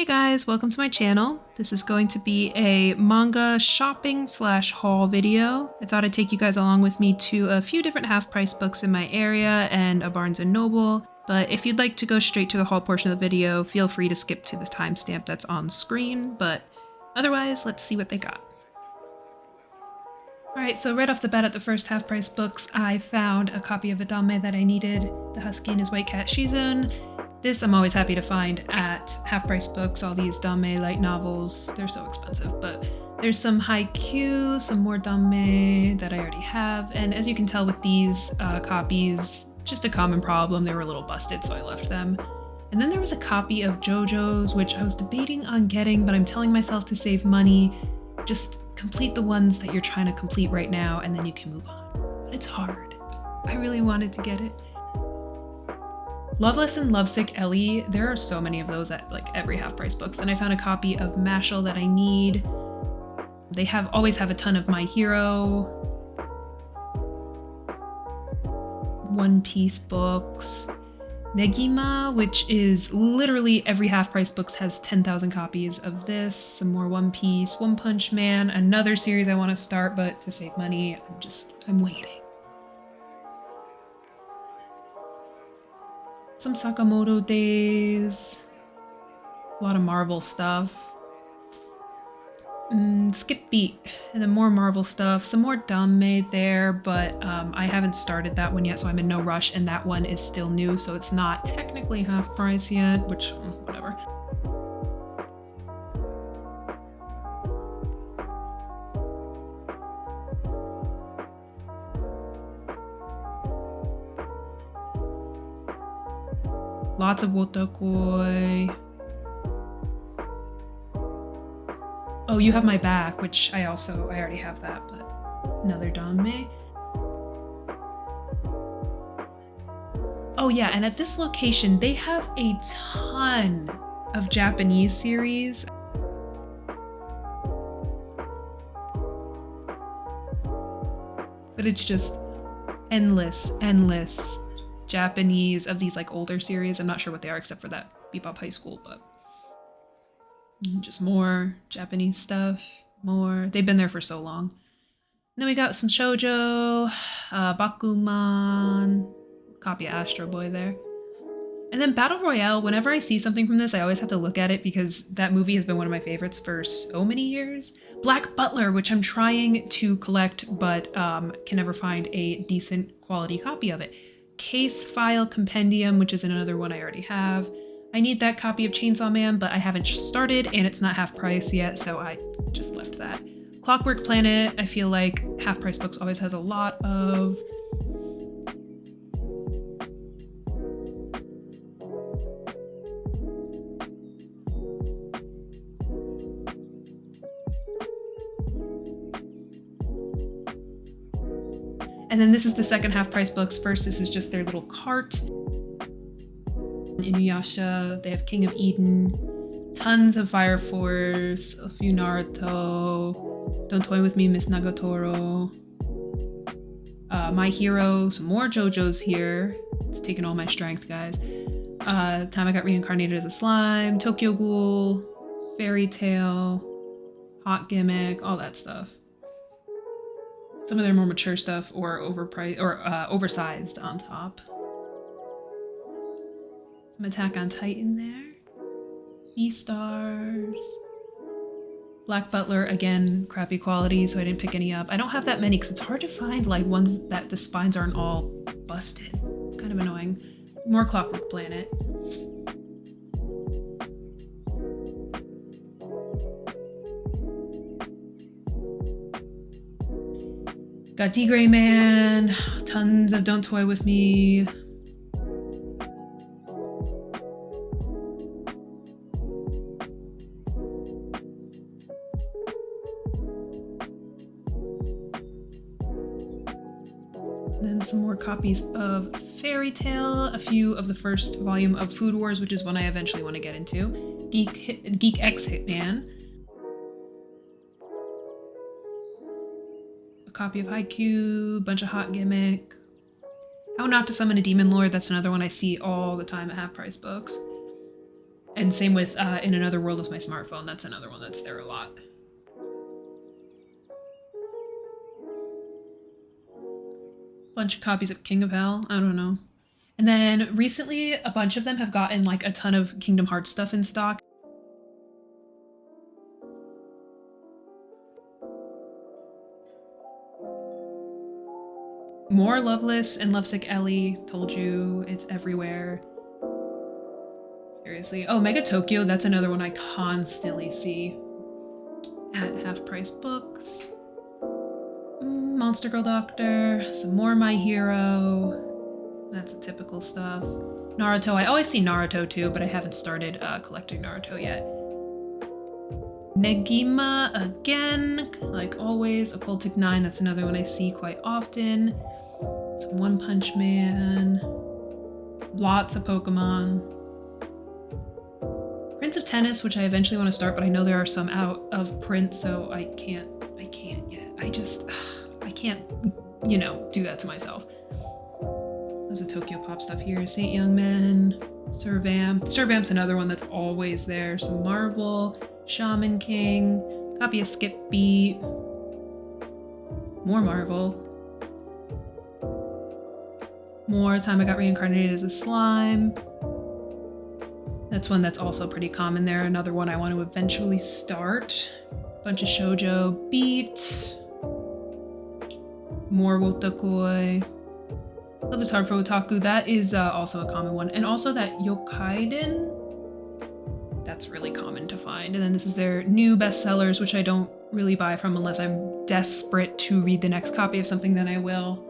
Hey guys, welcome to my channel. This is going to be a manga shopping slash haul video. I thought I'd take you guys along with me to a few different half-price books in my area and a Barnes & Noble. But if you'd like to go straight to the haul portion of the video, feel free to skip to the timestamp that's on screen. But otherwise, let's see what they got. Alright, so right off the bat at the first half-price books, I found a copy of a dame that I needed, The Husky and His White Cat Shizun. This I'm always happy to find at half-price books, all these dame light novels. They're so expensive, but there's some haiku, some more dame that I already have, and as you can tell with these copies, just a common problem, they were a little busted, so I left them. And then there was a copy of JoJo's, which I was debating on getting, but I'm telling myself to save money. Just complete the ones that you're trying to complete right now, and then you can move on. But it's hard. I really wanted to get it. Loveless and Lovesick Ellie, there are so many of those at like every half-price books. Then I found a copy of Mashal that I need. They always have a ton of My Hero, One Piece books, Negima, which is literally every half-price books has 10,000 copies of this, some more One Piece, One Punch Man, another series I want to start, but to save money, I'm waiting. Some Sakamoto days, a lot of Marvel stuff. Skip Beat, and then more Marvel stuff, some more dame there, but I haven't started that one yet, so I'm in no rush, and that one is still new, so it's not technically half price yet, which, whatever. Lots of Wotakoi. Oh, You Have My Back, which I already have that, but another dame. Oh yeah, and at this location, they have a ton of Japanese series. But it's just endless Japanese of these like older series. I'm not sure what they are except for that Bebop High School, but just more Japanese stuff, more. They've been there for so long. And then we got some shoujo, Bakuman, copy of Astro Boy there. And then Battle Royale, whenever I see something from this, I always have to look at it because that movie has been one of my favorites for so many years. Black Butler, which I'm trying to collect, but can never find a decent quality copy of it. Case File Compendium, which is another one I already have. I need that copy of Chainsaw Man, but I haven't started and it's not half price yet, so I just left that. Clockwork Planet, I feel like half price books always has a lot of. And then this is the second half price books. First, this is just their little cart. Inuyasha, they have King of Eden, tons of Fire Force, a few Naruto, Don't Toy With Me, Miss Nagatoro, My Hero, some more JoJo's here. It's taking all my strength, guys. Time I Got Reincarnated as a Slime, Tokyo Ghoul, Fairy Tail, Hot Gimmick, all that stuff. Some of their more mature stuff or overpriced or oversized on top. Some Attack on Titan there. Beastars. Black Butler, again, crappy quality, so I didn't pick any up. I don't have that many because it's hard to find like ones that the spines aren't all busted. It's kind of annoying. More Clockwork Planet. Got D-Gray Man, tons of Don't Toy With Me. Then some more copies of Fairy Tail, a few of the first volume of Food Wars, which is one I eventually want to get into. Geek X Hitman. Copy of Haikyuu, bunch of Hot Gimmick. How Not to Summon a Demon Lord, that's another one I see all the time at half price books. And same with In Another World with my smartphone. That's another one that's there a lot. Bunch of copies of King of Hell. I don't know. And then recently, a bunch of them have gotten like a ton of Kingdom Hearts stuff in stock. More Loveless and Lovesick Ellie. Told you, it's everywhere. Seriously. Oh, Mega Tokyo, that's another one I constantly see at half-price books. Monster Girl Doctor, some more My Hero. That's the typical stuff. Naruto, I always see Naruto too, but I haven't started collecting Naruto yet. Negima again, like always. Occultic 9, that's another one I see quite often. Some One Punch Man. Lots of Pokemon. Prince of Tennis, which I eventually want to start, but I know there are some out of print, so I can't yet. I can't, you know, do that to myself. There's a Tokyo Pop stuff here. Saint Young Men, Sir Vamp. Sir Vamp's another one that's always there. Some Marvel, Shaman King, copy of Skip Beat, more Marvel. More Time I Got Reincarnated as a Slime. That's one that's also pretty common there. Another one I want to eventually start. Bunch of shoujo. Beat. More Wotakoi. Love is Hard for Otaku. That is also a common one. And also that Yokaiden. That's really common to find. And then this is their new bestsellers, which I don't really buy from unless I'm desperate to read the next copy of something, then I will.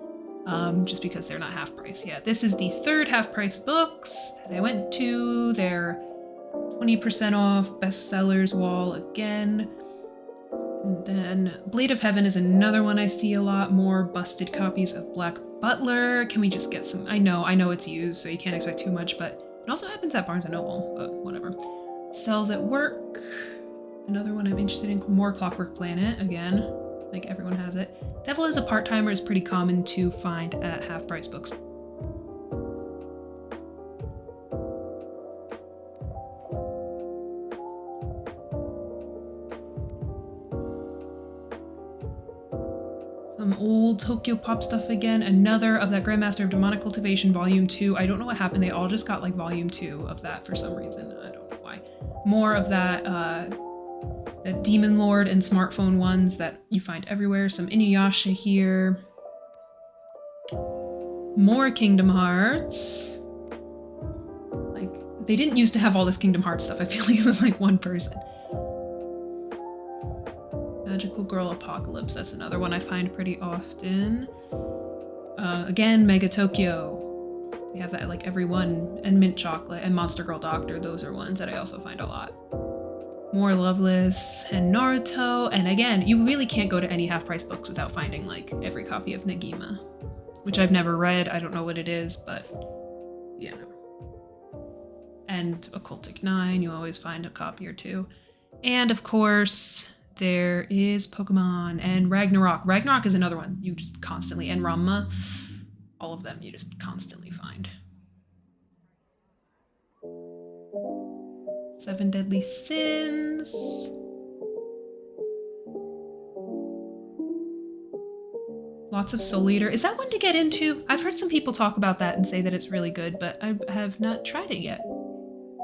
Just because they're not half price yet. This is the third half price books that I went to. They're 20% off bestsellers wall again. And then Blade of Heaven is another one I see a lot. More busted copies of Black Butler. Can we just get some? I know it's used, so you can't expect too much, but it also happens at Barnes & Noble, but whatever. Cells at Work. Another one I'm interested in. More Clockwork Planet, again. Like everyone has it. Devil is a Part-Timer is pretty common to find at half-price books. Some old Tokyo Pop stuff again. Another of that Grandmaster of Demonic Cultivation Volume 2. I don't know what happened. They all just got like Volume 2 of that for some reason. I don't know why. More of that the Demon Lord and smartphone ones that you find everywhere. Some Inuyasha here. More Kingdom Hearts. Like, they didn't used to have all this Kingdom Hearts stuff. I feel like it was like one person. Magical Girl Apocalypse. That's another one I find pretty often. Again, Mega Tokyo. We have that at like every one. And Mint Chocolate and Monster Girl Doctor. Those are ones that I also find a lot. More Loveless and Naruto. And again, you really can't go to any half-price books without finding like every copy of Negima, which I've never read. I don't know what it is, but yeah. And Occultic 9, you always find a copy or two. And of course, there is Pokemon and Ragnarok. Ragnarok is another one you just constantly, and Ranma, all of them you just constantly find. 7 Deadly Sins. Lots of Soul Eater. Is that one to get into? I've heard some people talk about that and say that it's really good, but I have not tried it yet.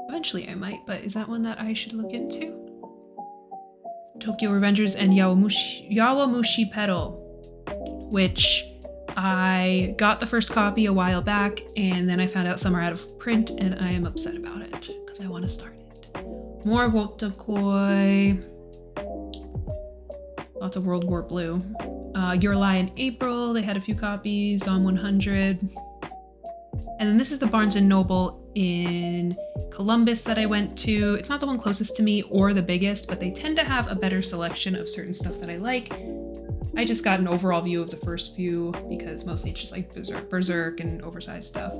Eventually I might, but is that one that I should look into? Tokyo Revengers and Yawamushi Pedal, which I got the first copy a while back, and then I found out some are out of print, and I am upset about it because I want to start it. More Wotakoi. Lots of World War Blue. Your Lie in April, they had a few copies on 100. And then this is the Barnes & Noble in Columbus that I went to. It's not the one closest to me or the biggest, but they tend to have a better selection of certain stuff that I like. I just got an overall view of the first few because mostly it's just like Berserk and oversized stuff.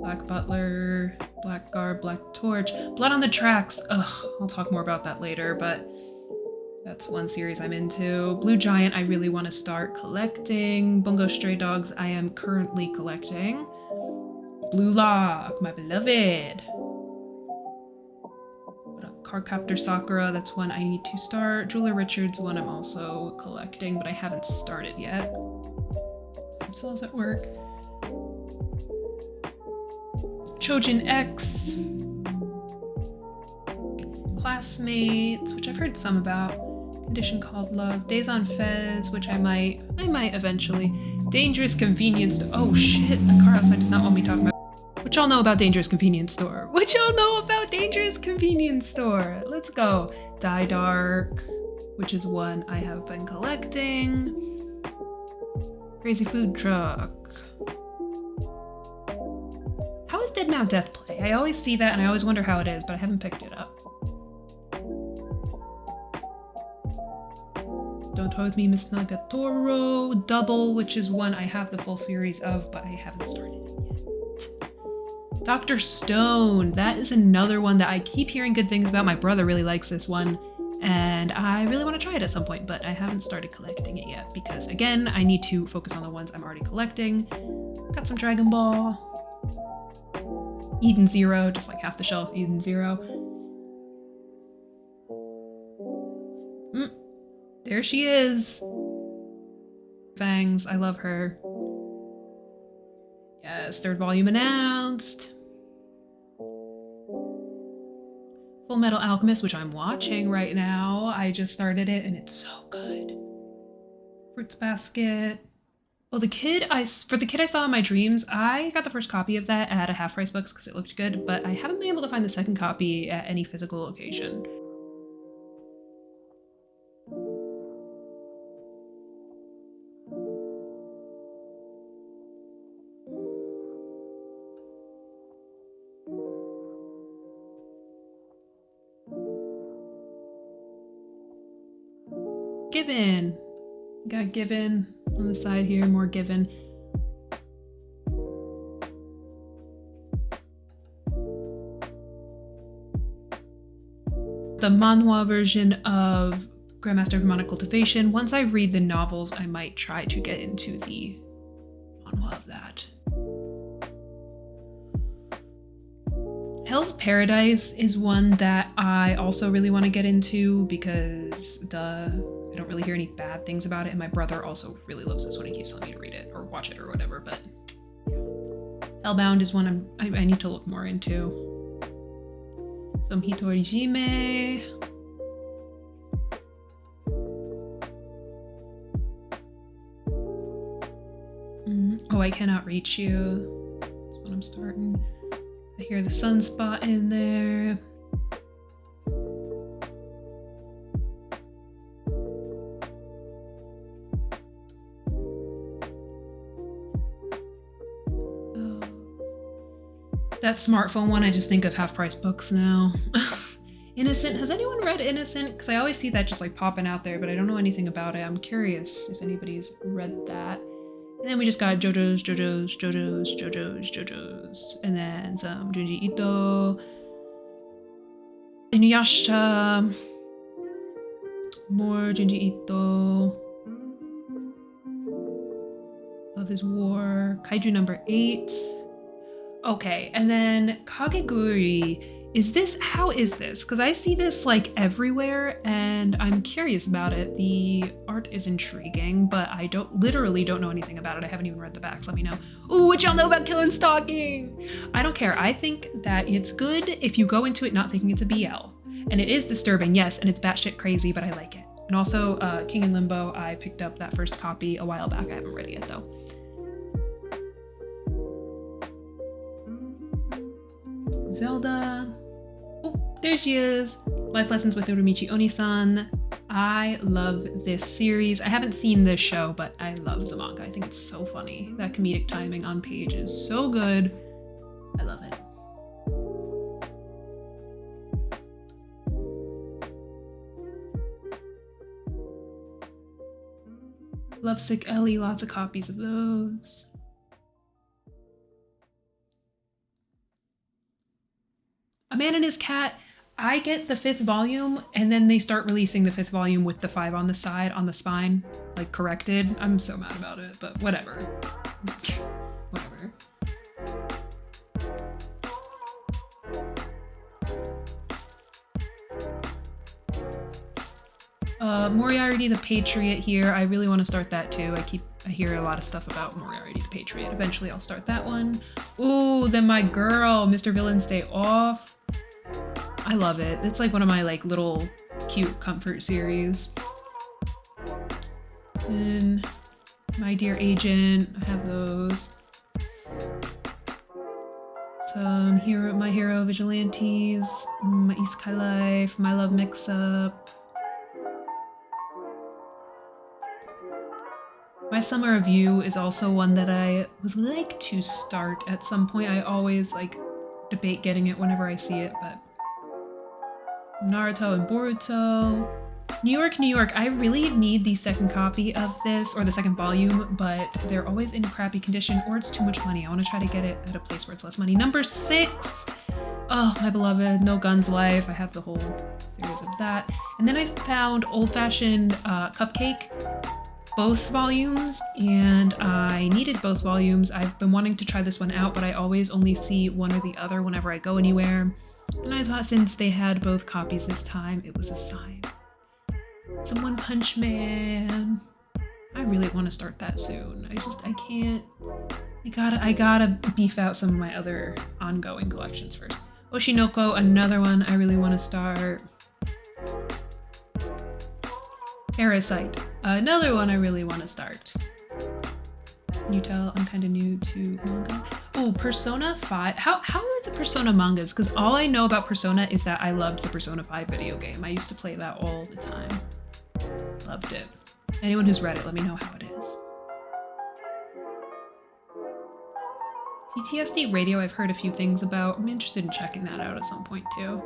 Black Butler, Blackguard, Black Torch, Blood on the Tracks. Ugh, I'll talk more about that later, but That's one series I'm into. Blue Giant, I really want to start collecting. Bungo Stray Dogs, I am currently collecting. Blue Lock, my beloved. Cardcaptor Sakura, that's one I need to start. Julia Richards, one I'm also collecting, but I haven't started yet. Some sales at work. Chojin X. Classmates, which I've heard some about. Condition Called Love. Days on Fez, which I might eventually. Dangerous Convenience Store. Oh shit, the car outside does not want me talking about. What y'all know about Dangerous Convenience Store? What y'all know about Dangerous Convenience Store? Let's go. Die Dark, which is one I have been collecting. Crazy Food Truck. How is Dead Now Death Play? I always see that and I always wonder how it is, but I haven't picked it up. Don't Toy With Me, Miss Nagatoro. Double, which is one I have the full series of, but I haven't started it yet. Dr. Stone, that is another one that I keep hearing good things about. My brother really likes this one, and I really want to try it at some point, but I haven't started collecting it yet because, again, I need to focus on the ones I'm already collecting. Got some Dragon Ball. Eden Zero, just like half the shelf, Eden Zero. There she is. Fangs, I love her. Yes, third volume announced. Full Metal Alchemist, which I'm watching right now. I just started it and it's so good. Fruits Basket. Oh, for the kid I saw in my dreams, I got the first copy of that at a Half Price Books because it looked good, but I haven't been able to find the second copy at any physical location. Given. Got Given on the side here, more Given. The manhwa version of Grandmaster of Demonic Cultivation. Once I read the novels, I might try to get into the manhwa of that. Hell's Paradise is one that I also really want to get into because I don't really hear any bad things about it, and my brother also really loves this one. He keeps telling me to read it or watch it or whatever, but Hellbound is one I need to look more into. Some Hitorijime. Oh, I Cannot Reach You. That's what I'm starting. I hear the Sunspot in there. That smartphone one, I just think of Half Price Books now. Innocent, has anyone read Innocent? Because I always see that just like popping out there, but I don't know anything about it. I'm curious if anybody's read that. And then we just got JoJo's, and then some Junji Ito, Inuyasha, more Junji Ito, Love is War, Kaiju number 8. Okay, and then Kageguri. How is this? Because I see this like everywhere and I'm curious about it. The art is intriguing, but I literally don't know anything about it. I haven't even read the backs. Let me know. Ooh, what y'all know about Killing Stalking? I don't care. I think that it's good if you go into it not thinking it's a BL. And it is disturbing, yes, and it's batshit crazy, but I like it. And also King in Limbo, I picked up that first copy a while back. I haven't read it yet though. Zelda. Oh, there she is. Life Lessons with Urumichi Oni-san. I love this series. I haven't seen this show, but I love the manga. I think it's so funny. That comedic timing on page is so good. I love it. Lovesick Ellie, lots of copies of those. A Man and His Cat. I get the 5th volume and then they start releasing the 5th volume with the 5 on the side, on the spine, like corrected. I'm so mad about it, but whatever. Whatever. Moriarty the Patriot here. I really want to start that too. I hear a lot of stuff about Moriarty the Patriot. Eventually I'll start that one. Ooh, then my girl, Mr. Villain Stay Off. I love it. It's like one of my like little cute comfort series. And My Dear Agent, I have those. Some My Hero Vigilantes, My Isekai Life, My Love Mix-Up. My Summer Review is also one that I would like to start at some point. I always like debate getting it whenever I see it, but Naruto and Boruto. New York, New York. I really need the second copy of this, or the second volume, but they're always in crappy condition or it's too much money. I want to try to get it at a place where it's less money. Number 6. Oh, my beloved No Guns Life. I have the whole series of that. And then I found Old Fashioned Cupcake, both volumes, and I needed both volumes. I've been wanting to try this one out, but I always only see one or the other whenever I go anywhere. And I thought since they had both copies this time, it was a sign. Some One Punch Man. I really want to start that soon. I can't. I gotta beef out some of my other ongoing collections first. Oshinoko, another one I really want to start. Parasite, another one I really want to start. Can you tell I'm kind of new to manga? Oh, Persona 5. How are the Persona mangas? Because all I know about Persona is that I loved the Persona 5 video game. I used to play that all the time. Loved it. Anyone who's read it, let me know how it is. PTSD Radio, I've heard a few things about. I'm interested in checking that out at some point too.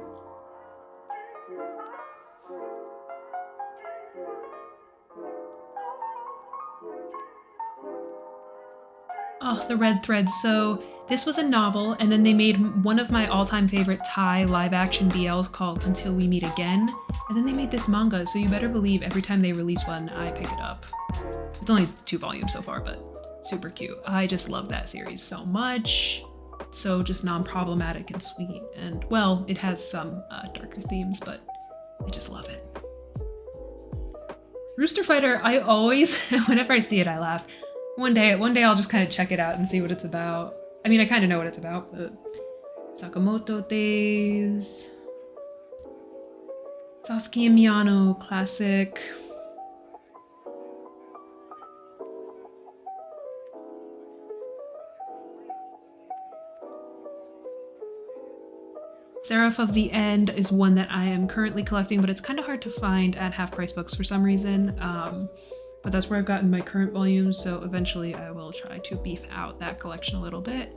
Oh, the Red Thread. So this was a novel, and then they made one of my all-time favorite Thai live-action BLs called Until We Meet Again, and then they made this manga, so you better believe every time they release one, I pick it up. It's only 2 volumes so far, but super cute. I just love that series so much. So just non-problematic and sweet, and well, it has some darker themes, but I just love it. Rooster Fighter, I always, whenever I see it, I laugh. One day I'll just kind of check it out and see what it's about. I mean, I kind of know what it's about, but Sakamoto Days, Sasuke Miyano, classic. Seraph of the End is one that I am currently collecting, but it's kind of hard to find at Half Price Books for some reason. But that's where I've gotten my current volumes, so eventually I will try to beef out that collection a little bit.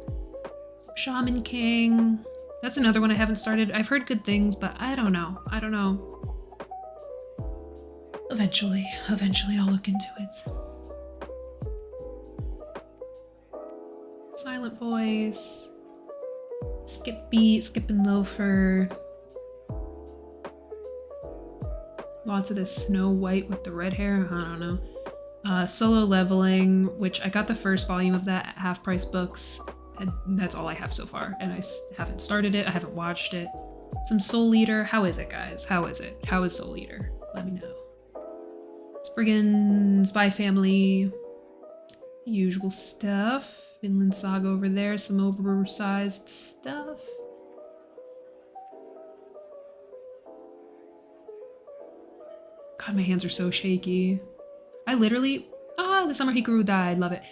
Shaman King. That's another one I haven't started. I've heard good things, but I don't know. Eventually I'll look into it. Silent Voice. Skip Beat, Skip and Loafer. Lots of this Snow White with the red hair, I don't know. Solo Leveling, which I got the first volume of that at Half Price Books, and that's all I have so far, and I haven't started it, I haven't watched it. Some Soul Eater, how is it, guys? How is it? How is Soul Eater? Let me know. Spriggan, Spy Family, usual stuff. Vinland Saga over there, some oversized stuff. God, my hands are so shaky. I literally, the Summer Hikaru died, love it.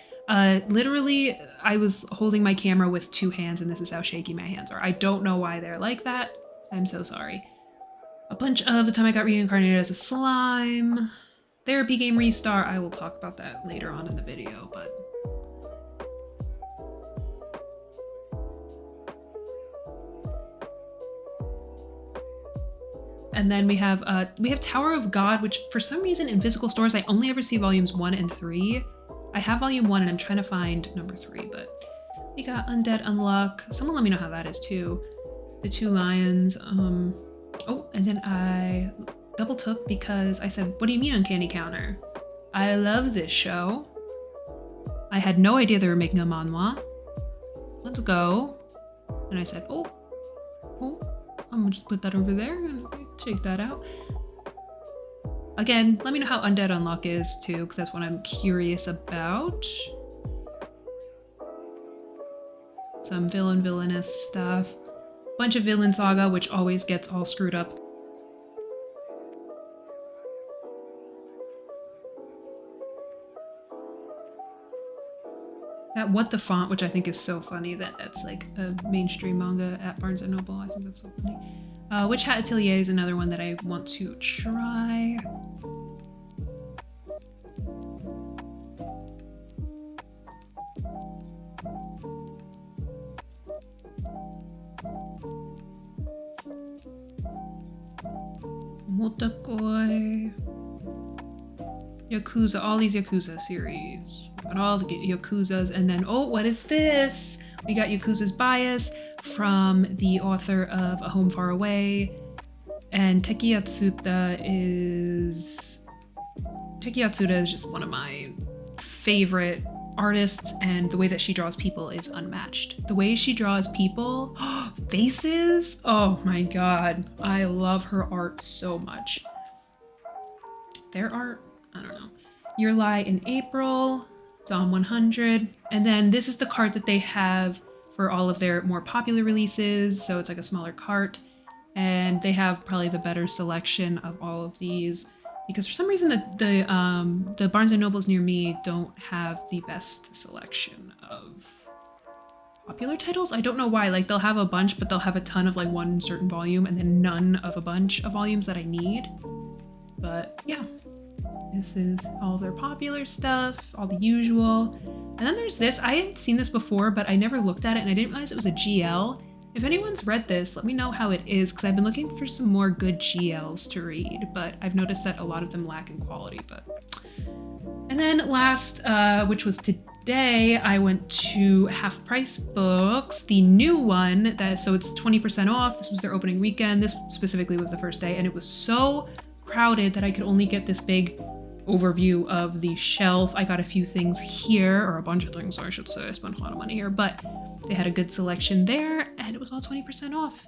Literally, I was holding my camera with 2 hands and this is how shaky my hands are. I don't know why they're like that. I'm so sorry. A bunch of The Time I Got Reincarnated as a Slime. Therapy Game Restart, I will talk about that later on in the video, but and then we have Tower of God, which for some reason in physical stores I only ever see volumes 1 and 3. I have volume 1 and I'm trying to find number 3, but we got Undead Unluck. Someone let me know how that is too. The Two Lions. Oh, and then I double took because I said, what do you mean Uncanny Counter? I love this show. I had no idea they were making a manhwa. Let's go. And I said, oh, I'm gonna just put that over there and check that out. Again, let me know how Undead Unlock is too, because that's what I'm curious about. Some villainous stuff. Bunch of Villain Saga, which always gets all screwed up. That What the Font, which I think is so funny that that's like a mainstream manga at Barnes & Noble. I think that's so funny. Witch Hat Atelier is another one that I want to try. Motakoi. Yakuza, all these Yakuza series. Got all the Yakuzas, and then, oh, what is this? We got Yakuza's Bias from the author of A Home Far Away, and Teki Atsuta is just one of my favorite artists, and the way that she draws people is unmatched. The way she draws people, faces, oh my god, I love her art so much. Their art, I don't know. Your Lie in April, Psalm 100, and then this is the cart that they have for all of their more popular releases, so it's like a smaller cart, and they have probably the better selection of all of these, because for some reason the Barnes & Nobles near me don't have the best selection of popular titles. I don't know why, like they'll have a bunch, but they'll have a ton of like one certain volume and then none of a bunch of volumes that I need. But yeah. This is all their popular stuff, all the usual. And then there's this. I hadn't seen this before, but I never looked at it and I didn't realize it was a GL. If anyone's read this, let me know how it is, because I've been looking for some more good GLs to read, but I've noticed that a lot of them lack in quality. And then last, which was today, I went to Half Price Books, the new one, so it's 20% off. This was their opening weekend. This specifically was the first day, and it was so crowded that I could only get this big overview of the shelf. I got a few things here, or a bunch of things, I should say. I spent a lot of money here, but they had a good selection there, and it was all 20% off.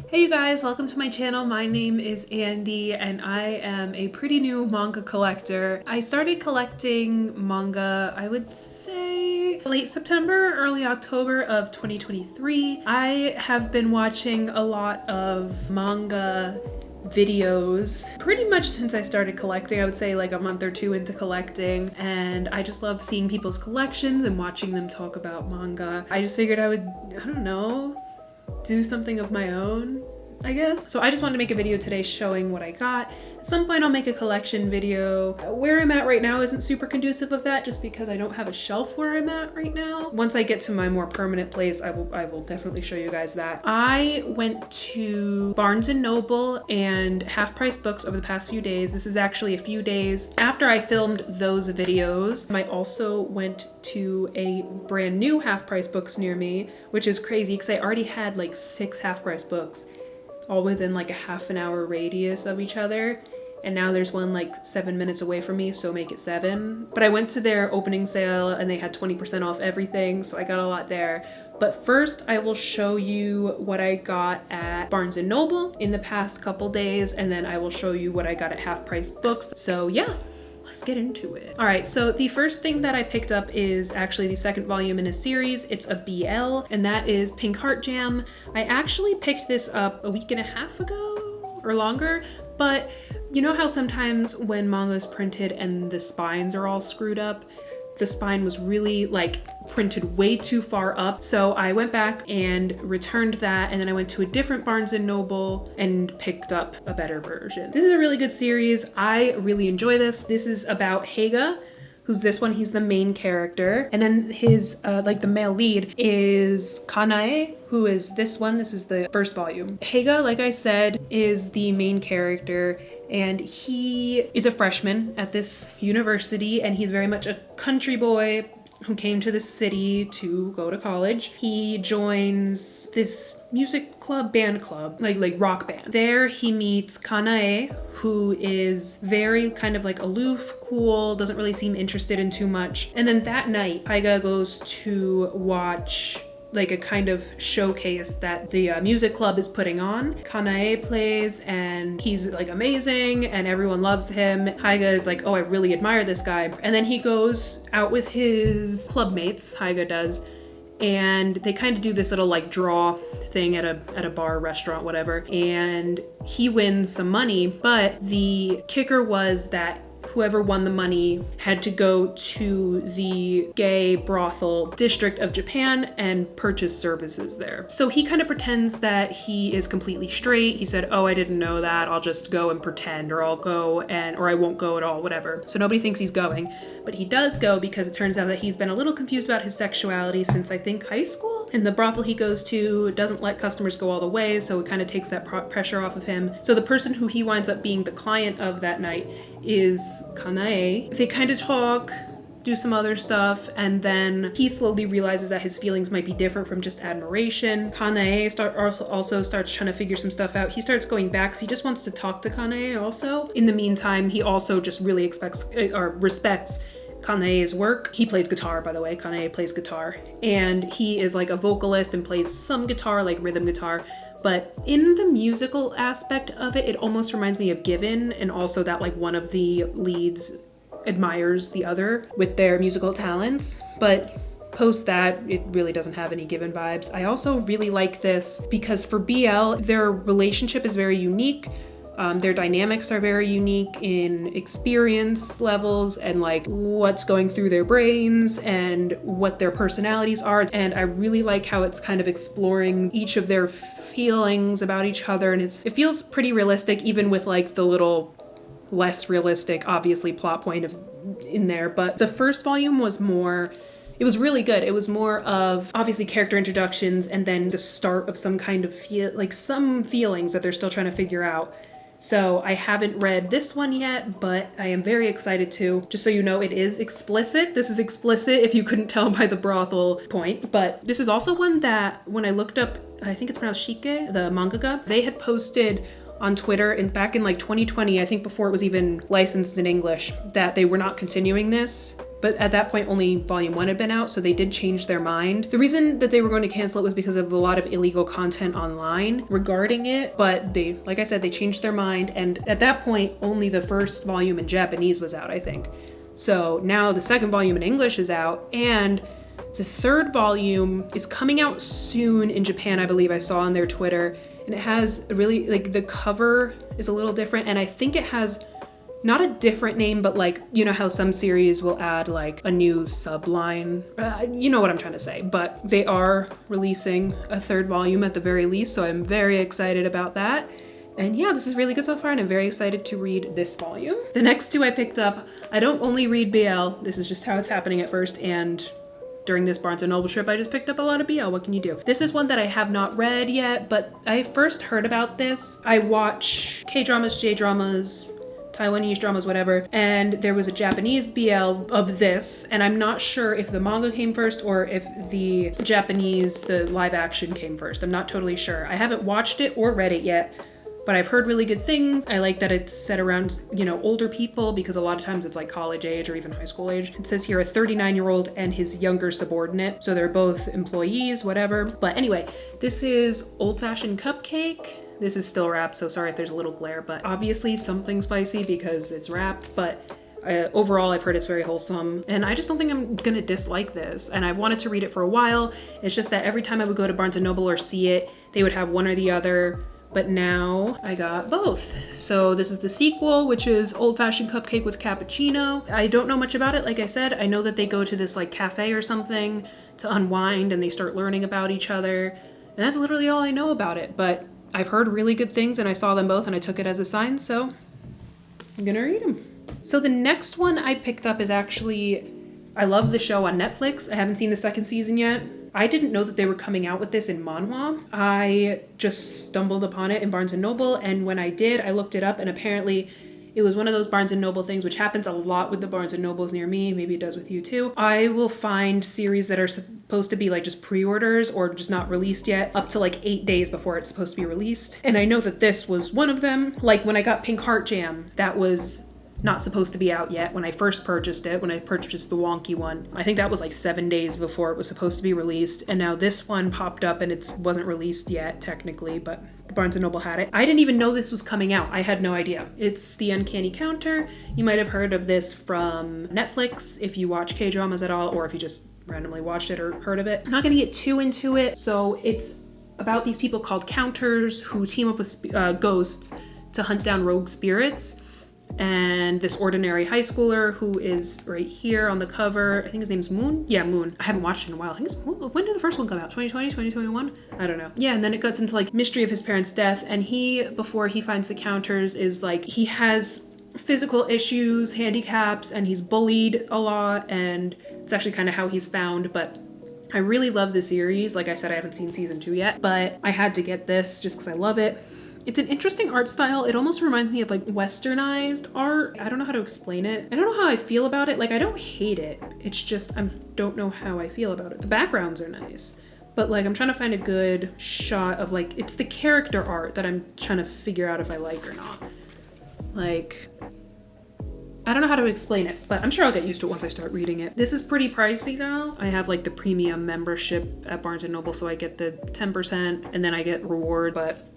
Hey you guys, welcome to my channel. My name is Andy and I am a pretty new manga collector. I started collecting manga, I would say late September, early October of 2023. I have been watching a lot of manga videos pretty much since I started collecting. I would say like a month or two into collecting, and I just love seeing people's collections and watching them talk about manga. I just figured I would, I don't know, do something of my own, I guess. So I just wanted to make a video today showing what I got. At some point I'll make a collection video. Where I'm at right now isn't super conducive of that, just because I don't have a shelf where I'm at right now. Once I get to my more permanent place, I will definitely show you guys that. I went to Barnes & Noble and Half Price Books over the past few days. This is actually a few days after I filmed those videos. I also went to a brand new Half Price Books near me, which is crazy because I already had like 6 Half Price Books all within like a half an hour radius of each other. And now there's one like 7 minutes away from me, so make it 7. But I went to their opening sale and they had 20% off everything, so I got a lot there. But first I will show you what I got at Barnes & Noble in the past couple days, and then I will show you what I got at Half Price Books. So yeah, let's get into it. All right, so the first thing that I picked up is actually the second volume in a series. It's a BL, and that is Pink Heart Jam. I actually picked this up a week and a half ago or longer, but you know how sometimes when manga is printed and the spines are all screwed up? The spine was really like printed way too far up. So I went back and returned that, and then I went to a different Barnes & Noble and picked up a better version. This is a really good series. I really enjoy this. This is about Hehe, who's this one, he's the main character. And then his, like the male lead is Kanae, who is this one. This is the first volume. Hehe, like I said, is the main character, and he is a freshman at this university, and he's very much a country boy, who came to the city to go to college. He joins this music club, band club, like rock band. There he meets Kanae, who is very kind of like aloof, cool, doesn't really seem interested in too much. And then that night, Hyga goes to watch like a kind of showcase that the music club is putting on. Kanae plays and he's like amazing and everyone loves him. Hyga is like, oh, I really admire this guy. And then he goes out with his club mates, Hyga does, and they kind of do this little like draw thing at a bar, restaurant, whatever. And he wins some money, but the kicker was that whoever won the money had to go to the gay brothel district of Japan and purchase services there. So he kind of pretends that he is completely straight. He said, oh, I didn't know that. I'll just go and pretend, or I'll go or I won't go at all, whatever. So nobody thinks he's going, but he does go because it turns out that he's been a little confused about his sexuality since I think high school. And the brothel he goes to doesn't let customers go all the way, so it kind of takes that pressure off of him. So the person who he winds up being the client of that night is Kanae. They kind of talk, do some other stuff, and then he slowly realizes that his feelings might be different from just admiration. Kanae also starts trying to figure some stuff out. He starts going back because he just wants to talk to Kanae also. In the meantime, he also just really respects Kanae's work. He plays guitar, by the way. Kanae plays guitar. And he is like a vocalist and plays some guitar, like rhythm guitar. But in the musical aspect of it, it almost reminds me of Given, and also that like one of the leads admires the other with their musical talents. But post that, it really doesn't have any Given vibes. I also really like this because for BL, their relationship is very unique. Their dynamics are very unique in experience levels and like what's going through their brains and what their personalities are. And I really like how it's kind of exploring each of their feelings about each other. And it feels pretty realistic, even with like the little less realistic, obviously, plot point in there. But the first volume was it was really good. It was more of obviously character introductions and then the start of some kind of some feelings that they're still trying to figure out. So I haven't read this one yet, but I am very excited to. Just so you know, it is explicit. This is explicit if you couldn't tell by the brothel point. But this is also one that when I looked up, I think it's pronounced Shike, the mangaka, they had posted on Twitter back in like 2020, I think before it was even licensed in English, that they were not continuing this. But at that point, only volume 1 had been out, so they did change their mind. The reason that they were going to cancel it was because of a lot of illegal content online regarding it, but they, like I said, they changed their mind, and at that point, only the first volume in Japanese was out, I think. So now the second volume in English is out, and the third volume is coming out soon in Japan, I believe I saw on their Twitter, and it has really, like, the cover is a little different, and I think it has not a different name, but like, you know how some series will add like a new subline? You know what I'm trying to say. But they are releasing a third volume at the very least, so I'm very excited about that. And yeah, this is really good so far, and I'm very excited to read this volume. The next two I picked up, I don't only read BL, this is just how it's happening at first, and during this Barnes & Noble trip, I just picked up a lot of BL. What can you do? This is one that I have not read yet, but I first heard about this. I watch K-dramas, J-dramas, Taiwanese dramas, whatever, and there was a Japanese BL of this, and I'm not sure if the manga came first or if the live action came first. I'm not totally sure. I haven't watched it or read it yet, but I've heard really good things. I like that it's set around, older people, because a lot of times it's like college age or even high school age. It says here a 39-year-old and his younger subordinate, so they're both employees, whatever. But anyway, this is Old Fashioned Cupcake. This is still wrapped, so sorry if there's a little glare, but obviously something spicy because it's wrapped, but overall I've heard it's very wholesome, and I just don't think I'm gonna dislike this, and I've wanted to read it for a while. It's just that every time I would go to Barnes & Noble or see it, they would have one or the other, but now I got both. So this is the sequel, which is Old Fashioned Cupcake with Cappuccino. I don't know much about it, like I said. I know that they go to this like cafe or something to unwind, and they start learning about each other, and that's literally all I know about it, but I've heard really good things, and I saw them both, and I took it as a sign, so I'm gonna read them. So the next one I picked up is actually, I love the show on Netflix. I haven't seen the second season yet. I didn't know that they were coming out with this in manhwa. I just stumbled upon it in Barnes & Noble, and when I did, I looked it up, and apparently It was one of those Barnes & Noble things, which happens a lot with the Barnes & Nobles near me. Maybe it does with you too. I will find series that are supposed to be like just pre-orders or just not released yet up to like 8 days before it's supposed to be released. And I know that this was one of them. Like when I got Pink Heart Jam, that was not supposed to be out yet when I first purchased it, when I purchased the wonky one. I think that was like 7 days before it was supposed to be released. And now this one popped up and it wasn't released yet technically, but Barnes & Noble had it. I didn't even know this was coming out. I had no idea. It's The Uncanny Counter. You might have heard of this from Netflix if you watch K-dramas at all, or if you just randomly watched it or heard of it. I'm not gonna get too into it. So it's about these people called counters who team up with ghosts to hunt down rogue spirits. And this ordinary high schooler who is right here on the cover, I think his name's Moon. Yeah, Moon. I haven't watched it in a while. I think when did the first one come out? 2020, 2021? I don't know. Yeah, and then it gets into like mystery of his parents' death. And he, before he finds the counters, is like, he has physical issues, handicaps, and he's bullied a lot. And it's actually kind of how he's found. But I really love the series. Like I said, I haven't seen season 2 yet, but I had to get this just because I love it. It's an interesting art style. It almost reminds me of like westernized art. I don't know how to explain it. I don't know how I feel about it. Like I don't hate it. It's just I don't know how I feel about it. The backgrounds are nice, but like I'm trying to find a good shot of like, it's the character art that I'm trying to figure out if I like or not. Like, I don't know how to explain it, but I'm sure I'll get used to it once I start reading it. This is pretty pricey though. I have like the premium membership at Barnes & Noble, so I get the 10% and then I get reward, but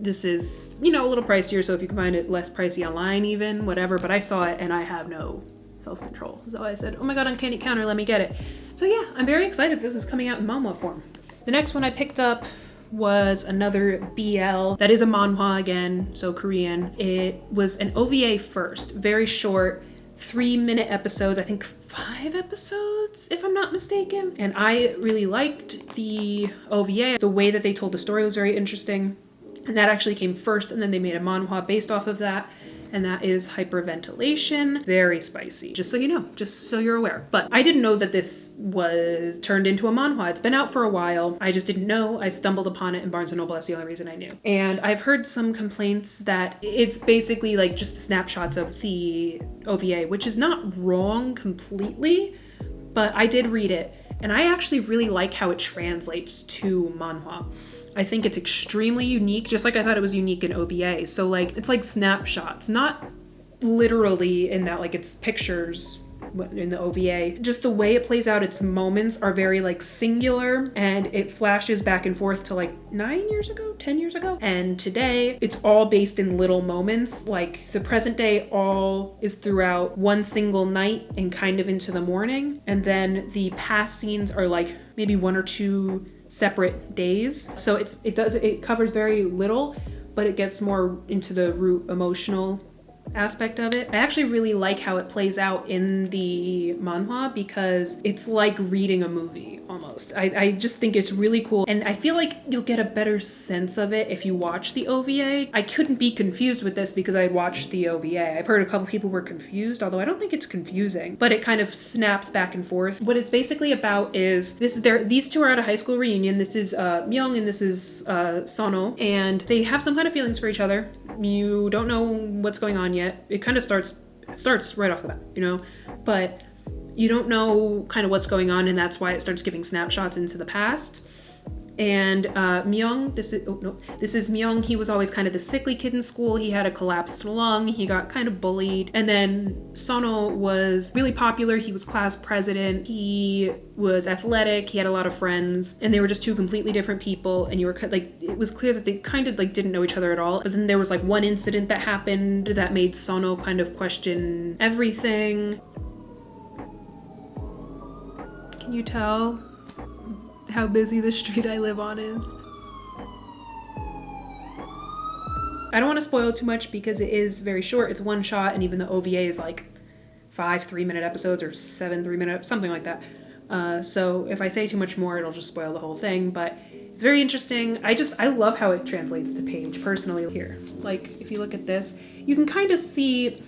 this is, you know, a little pricier, so if you can find it less pricey online even, whatever, but I saw it and I have no self-control. So I said, oh my god, Uncanny Counter, let me get it. So yeah, I'm very excited this is coming out in manhwa form. The next one I picked up was another BL. That is a manhwa again, so Korean. It was an OVA first, very short, 3-minute episodes, I think 5 episodes, if I'm not mistaken. And I really liked the OVA. The way that they told the story was very interesting. And that actually came first, and then they made a manhwa based off of that. And that is Hyperventilation. Very spicy, just so you know, just so you're aware. But I didn't know that this was turned into a manhwa. It's been out for a while. I just didn't know. I stumbled upon it in Barnes & Noble. That's the only reason I knew. And I've heard some complaints that it's basically like just the snapshots of the OVA, which is not wrong completely, but I did read it. And I actually really like how it translates to manhwa. I think it's extremely unique, just like I thought it was unique in OVA. So like, it's like snapshots, not literally in that like it's pictures in the OVA. Just the way it plays out, its moments are very like singular, and it flashes back and forth to like 9 years ago, 10 years ago. And today it's all based in little moments. Like the present day all is throughout one single night and kind of into the morning. And then the past scenes are like maybe 1 or 2 separate days. So it covers very little, but it gets more into the root emotional aspect of it. I actually really like how it plays out in the manhwa because it's like reading a movie almost. I just think it's really cool, and I feel like you'll get a better sense of it if you watch the OVA. I couldn't be confused with this because I watched the OVA. I've heard a couple people were confused, although I don't think it's confusing, but it kind of snaps back and forth. What it's basically about is these two are at a high school reunion. This is Myung and this is Sono, and they have some kind of feelings for each other. You don't know what's going on yet. It kind of starts right off the bat, you know, but you don't know kind of what's going on, and that's why it starts giving snapshots into the past. And Myung, this is Myung. He was always kind of the sickly kid in school. He had a collapsed lung. He got kind of bullied. And then Sono was really popular. He was class president. He was athletic. He had a lot of friends. And they were just two completely different people. And you were like, it was clear that they kind of like didn't know each other at all. But then there was like one incident that happened that made Sono kind of question everything. Can you tell how busy the street I live on is? I don't want to spoil too much because it is very short. It's one shot, and even the OVA is like 5 3-minute episodes or 7 3-minute, something like that. So if I say too much more, it'll just spoil the whole thing, but it's very interesting. I love how it translates to page, personally. Here, like if you look at this, you can kind of see,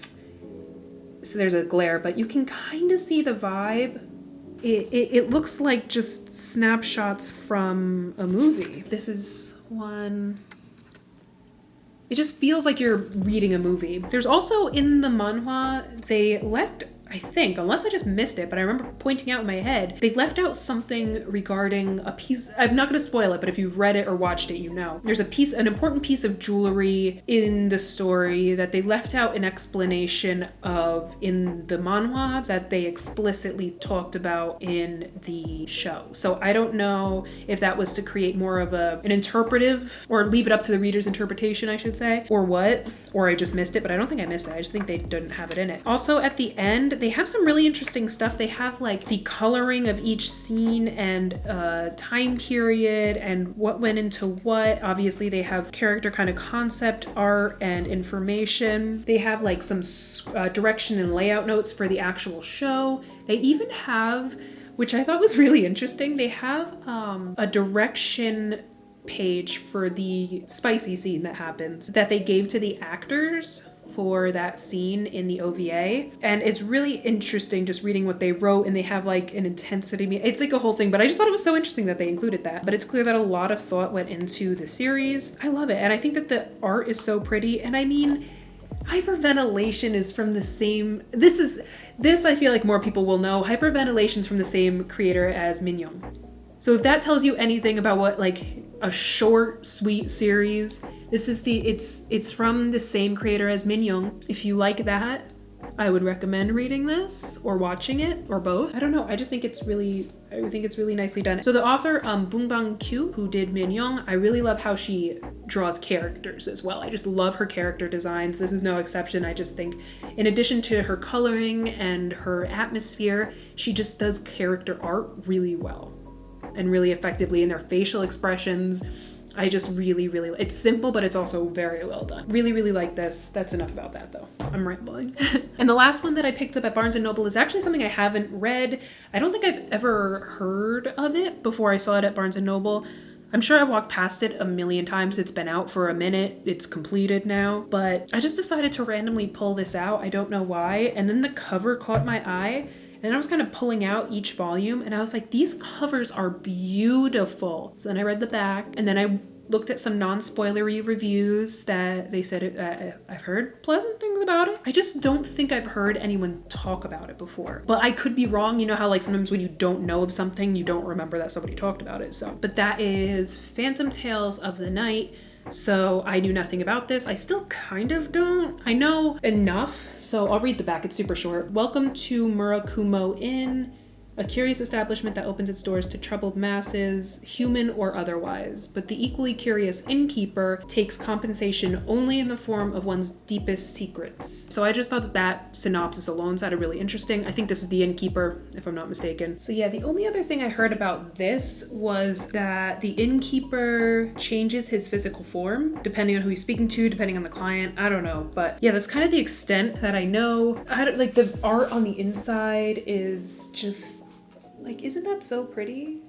so there's a glare, but you can kind of see the vibe. It looks like just snapshots from a movie. This is one. it just feels like you're reading a movie. There's also in the manhwa, they left, I think, unless I just missed it, but I remember pointing out in my head, they left out something regarding a piece, I'm not going to spoil it, but if you've read it or watched it, you know. There's an important piece of jewelry in the story that they left out an explanation of in the manhwa that they explicitly talked about in the show. So I don't know if that was to create more of an interpretive, or leave it up to the reader's interpretation, I should say, or what, or I just missed it, but I don't think I missed it. I just think they didn't have it in it. Also at the end, they have some really interesting stuff. They have like the coloring of each scene and time period and what went into what. Obviously they have character kind of concept art and information. They have like some direction and layout notes for the actual show. They even have, which I thought was really interesting, they have a direction page for the spicy scene that happens that they gave to the actors for that scene in the OVA. And it's really interesting just reading what they wrote, and they have like an intensity. It's like a whole thing, but I just thought it was so interesting that they included that. But it's clear that a lot of thought went into the series. I love it. And I think that the art is so pretty. And I mean, hyperventilation is from the same, this I feel like more people will know. Hyperventilation's from the same creator as Minyoung. So if that tells you anything about what like a short, sweet series, this is it's from the same creator as Minyoung. If you like that, I would recommend reading this or watching it or both. I don't know. I think it's really nicely done. So the author, Bungbang Kyu, who did Minyoung, I really love how she draws characters as well. I just love her character designs. This is no exception. I just think in addition to her coloring and her atmosphere, she just does character art really well and really effectively in their facial expressions. I just really, it's simple, but it's also very well done. Really, really like this. That's enough about that though. I'm rambling. And the last one that I picked up at Barnes & Noble is actually something I haven't read. I don't think I've ever heard of it before I saw it at Barnes & Noble. I'm sure I've walked past it a million times. It's been out for a minute. It's completed now. But I just decided to randomly pull this out. I don't know why. And then the cover caught my eye. And I was kind of pulling out each volume and I was like, these covers are beautiful. So then I read the back and then I looked at some non-spoilery reviews that they said I've heard pleasant things about it. I just don't think I've heard anyone talk about it before. But I could be wrong. You know how like sometimes when you don't know of something, you don't remember that somebody talked about it. So, but that is Phantom Tales of the Night. So I knew nothing about this. I still kind of don't. I know enough, so I'll read the back. It's super short. Welcome to Murakumo Inn, a curious establishment that opens its doors to troubled masses, human or otherwise. But the equally curious innkeeper takes compensation only in the form of one's deepest secrets. So I just thought that synopsis alone sounded really interesting. I think this is the innkeeper, if I'm not mistaken. So yeah, the only other thing I heard about this was that the innkeeper changes his physical form, depending on who he's speaking to, depending on the client. I don't know. But yeah, that's kind of the extent that I know. Like the art on the inside is just like, isn't that so pretty?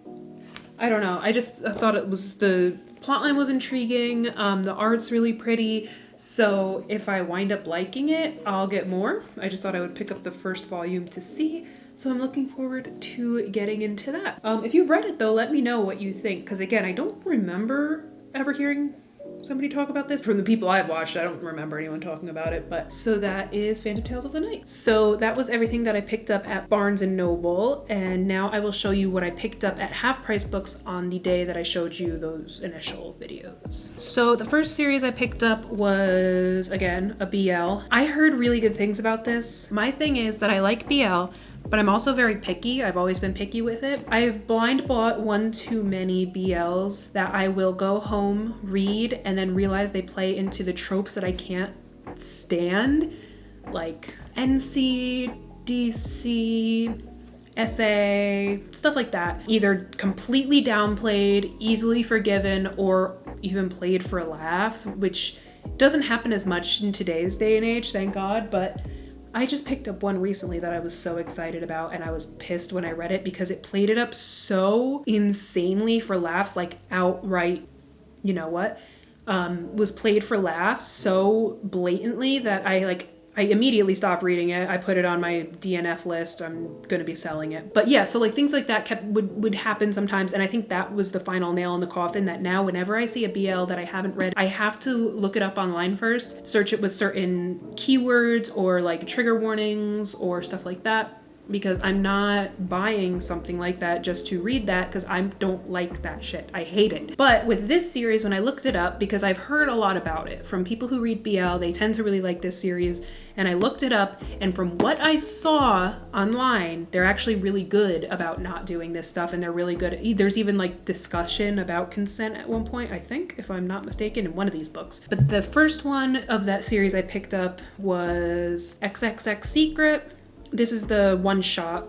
I don't know. I thought it was, the plotline was intriguing. The art's really pretty. So if I wind up liking it, I'll get more. I just thought I would pick up the first volume to see. So I'm looking forward to getting into that. If you've read it though, let me know what you think. Because again, I don't remember ever hearing somebody talk about this. From the people I've watched, I don't remember anyone talking about it. But so that is Phantom Tales of the Night. So that was everything that I picked up at Barnes & Noble. And now I will show you what I picked up at Half Price Books on the day that I showed you those initial videos. So the first series I picked up was, again, a BL. I heard really good things about this. My thing is that I like BL, but I'm also very picky. I've always been picky with it. I've blind bought one too many BLs that I will go home, read, and then realize they play into the tropes that I can't stand. Like NC, DC, SA, stuff like that. Either completely downplayed, easily forgiven, or even played for laughs, which doesn't happen as much in today's day and age, thank God, but I just picked up one recently that I was so excited about, and I was pissed when I read it because it played it up so insanely for laughs, like outright, you know what, was played for laughs so blatantly that I immediately stopped reading it. I put it on my DNF list. I'm going to be selling it. But yeah, so like things like that would happen sometimes. And I think that was the final nail in the coffin, that now whenever I see a BL that I haven't read, I have to look it up online first, search it with certain keywords or like trigger warnings or stuff like that. Because I'm not buying something like that just to read that, because I don't like that shit. I hate it. But with this series, when I looked it up, because I've heard a lot about it from people who read BL, they tend to really like this series. And I looked it up, and from what I saw online, they're actually really good about not doing this stuff, and they're really good. There's even like discussion about consent at one point, I think, if I'm not mistaken, in one of these books. But the first one of that series I picked up was XXX Secret. This is the one shot